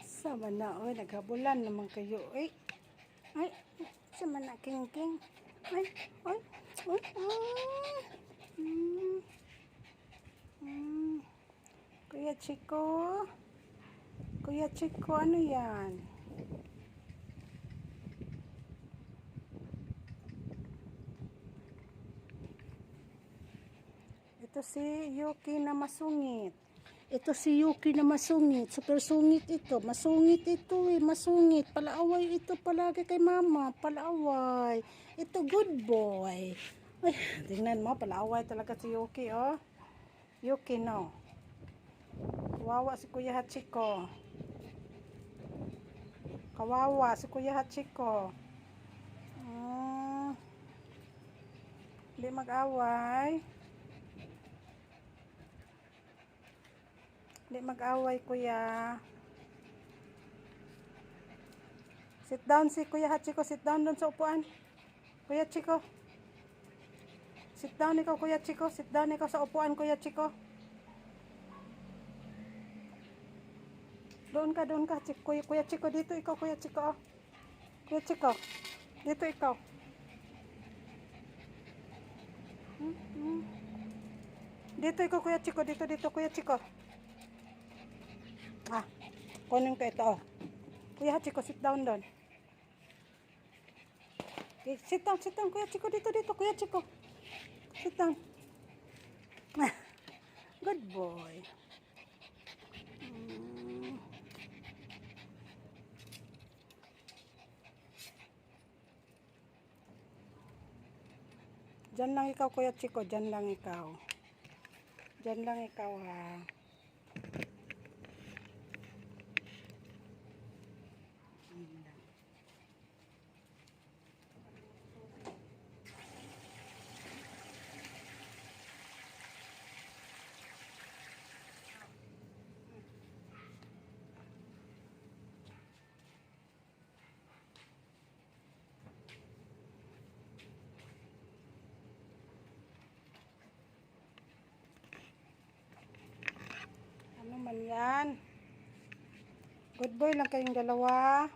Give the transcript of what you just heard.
Sama na, oy, naghabulan naman kayo, eh. Ay, sama na, king. Ay, ay, ay, mm, mm. Kuya Chico, ano yan? Ito si Yuki na masungit. Super sungit ito. Masungit ito eh. Masungit. Palaaway ito palagi kay mama. Palaaway. Ito good boy. Ay, tingnan mo. Palaaway talaga si Yuki, oh. Yuki, no. Kawawa si Kuya Hachiko. Kawawa si Kuya Hachiko. Hindi mag-away. Hindi mag-away, kuya. Sit down si Kuya Hachiko. Sit down doon sa upuan. Kuya Chico. Sit down ikaw, Kuya Chico. Sit down ikaw sa upuan, Kuya Chico. Doon ka. Kuya Chico, dito ikaw, Kuya Chico. Kuya Chico, dito ikaw. Dito ikaw, Kuya Chico. Dito, Kuya Chico. Kunin ko ito, oh. Kuya Chico, sit down doon. Okay, sit down, Kuya Chico. Dito, Kuya Chico. Sit down. Good boy. Diyan lang ikaw, Kuya Chico. Diyan lang ikaw, ha. Ano man yan? Good boy lang kayong dalawa.